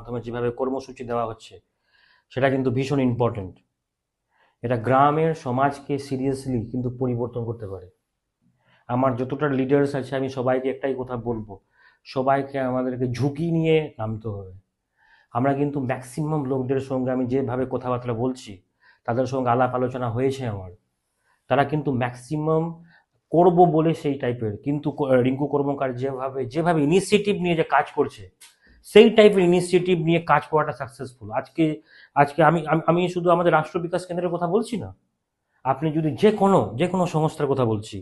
মাধ্যমে যেভাবে কর্মসূচি দেওয়া হচ্ছে সেটা কিন্তু ভীষণ ইম্পর্টেন্ট। এটা গ্রামের সমাজকে সিরিয়াসলি কিন্তু পরিবর্তন করতে পারে। আমার যতটা লিডার্স আছে আমি সবাইকে একটাই কথা বলবো, সবাইকে আমাদেরকে ঝুঁকি নিয়ে নামতে হবে। আমরা কিন্তু ম্যাক্সিমাম লোকদের সঙ্গে আমি যেভাবে কথাবার্তা বলছি, তাদের সঙ্গে আলাপ আলোচনা হয়েছে আমার, তারা কিন্তু ম্যাক্সিমাম করব বলে সেই টাইপের, কিন্তু রিঙ্কু কর্মকার যেভাবে যেভাবে ইনিশিয়েটিভ নিয়ে যে কাজ করছে, সেই টাইপের ইনিশিয়েটিভ নিয়ে কাজ করাটা সাকসেসফুল। আজকে আজকে আমি আমি আমি শুধু আমাদের রাষ্ট্র বিকাশ কেন্দ্রের কথা বলছি না, আপনি যদি যে কোনো সংস্থার কথা বলছি,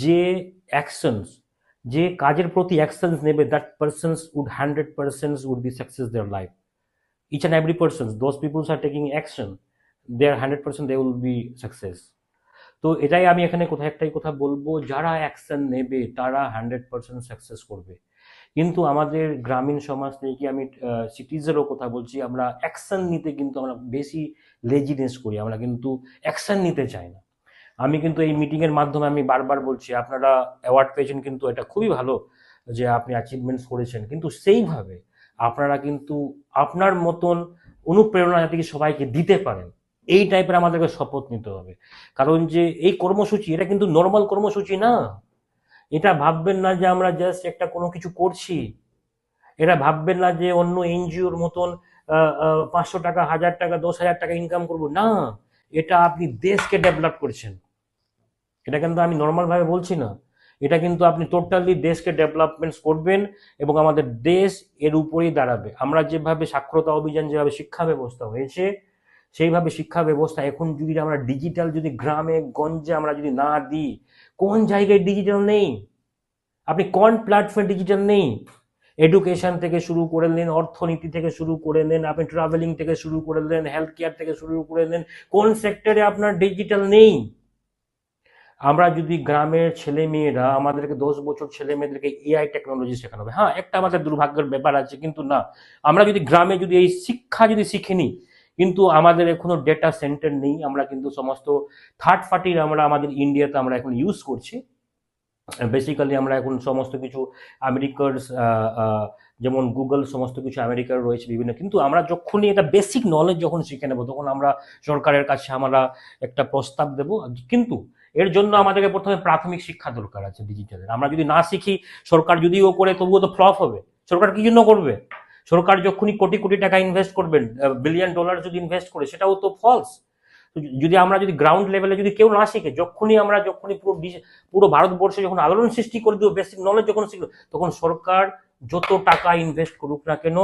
যে অ্যাকশনস, যে কাজের প্রতি অ্যাকশনস নেবে, that persons would 100% would be success their life. Each and every person, those peoples are taking action, they are 100% they will be success. তো এটাই আমি এখানে কোথায় একটাই কথা বলবো, যারা অ্যাকশন নেবে তারা 100% সাকসেস করবে। কিন্তু আমাদের গ্রামীণ সমাজ থেকে আমি সিটিজেরও কথা বলছি, আমরা অ্যাকশন নিতে কিন্তু আমরা বেশি লেজিনেস করি, আমরা কিন্তু অ্যাকশন নিতে চাই না। আমি কিন্তু এই মিটিংয়ের মাধ্যমে আমি বারবার বলছি, আপনারা অ্যাওয়ার্ড পেয়েছেন কিন্তু এটা খুবই ভালো যে আপনি অ্যাচিভমেন্টস করেছেন, কিন্তু সেইভাবে আপনারা কিন্তু আপনার মতন অনুপ্রেরণা যাতে কি সবাইকে দিতে পারেন, এই টাইপের আমাদেরকে শপথ নিতে হবে। কারণ যে এই কর্মসূচি, এটা কিন্তু নর্মাল কর্মসূচি না। এটা ভাববেন না যে আমরা জাস্ট একটা কোনো কিছু করছি, এটা ভাববেন না যে অন্য এনজিওর মতন 500 টাকা, 1000 টাকা, 10,000 টাকা ইনকাম করবো না। এটা আপনি দেশকে ডেভেলপ করছেন। এটা কিন্তু আমি নর্মাল ভাবে বলছি না, এটা কিন্তু আপনি টোটালি দেশকে ডেভেলপমেন্ট করবেন এবং আমাদের দেশ এর উপরেই দাঁড়াবে। আমরা যেভাবে সাক্ষরতা অভিযান, যেভাবে শিক্ষা ব্যবস্থা হয়েছে, সেইভাবে শিক্ষা ব্যবস্থা এখন যদি আমরা ডিজিটাল যদি গ্রামে গঞ্জে আমরা যদি না দিই, কোন জায়গায় ডিজিটাল নেই? আপনি কোন প্ল্যাটফর্মে ডিজিটাল নেই? এডুকেশন থেকে শুরু করে নেন, অর্থনীতি থেকে শুরু করে নেন, আপনি ট্রাভেলিং থেকে শুরু করে নেন, হেলথ কেয়ার থেকে শুরু করে নেন, কোন সেক্টরে আপনার ডিজিটাল নেই? আমরা যদি গ্রামের ছেলে মেয়েরা, আমাদেরকে 10 বছর ছেলে মেয়েদেরকে এআই টেকনোলজি শেখানো হবে, হ্যাঁ একটা আমাদের দুর্ভাগ্যের ব্যাপার আছে, কিন্তু না, আমরা যদি গ্রামে যদি এই শিক্ষা যদি শিখে নিই, কিন্তু আমাদের এখনো ডেটা সেন্টার নেই, আমরা কিন্তু সমস্ত থার্ড পার্টির আমরা আমাদের ইন্ডিয়াতে আমরা এখন ইউজ করছি। বেসিক্যালি আমরা এখন সমস্ত কিছু আমেরিকার, যেমন গুগল, সমস্ত কিছু আমেরিকার রয়েছে বিভিন্ন, কিন্তু আমরা যখনই এটা বেসিক নলেজ যখন শিখে নেব, তখন আমরা সরকারের কাছে আমরা একটা প্রস্তাব দেব। কিন্তু এর জন্য আমাদেরকে প্রথমে প্রাথমিক শিক্ষা দরকার আছে ডিজিটালের। আমরা যদি না শিখি, সরকার যদিও করে তবুও তো ফ্লপ হবে। সরকার কি জন্য করবে? সরকার যখনই কোটি কোটি টাকা ইনভেস্ট করবেন, বিলিয়ন ডলার যদি ইনভেস্ট করে, সেটাও তো ফলস। যদি আমরা যদি গ্রাউন্ড লেভেলে যদি কেউ না শিখে, যখনই পুরো পুরো ভারতবর্ষে যখন আলোড়ন সৃষ্টি করে দেবো, বেসিক নলেজ যখন শিখলো, তখন সরকার যত টাকা ইনভেস্ট করুক না কেন,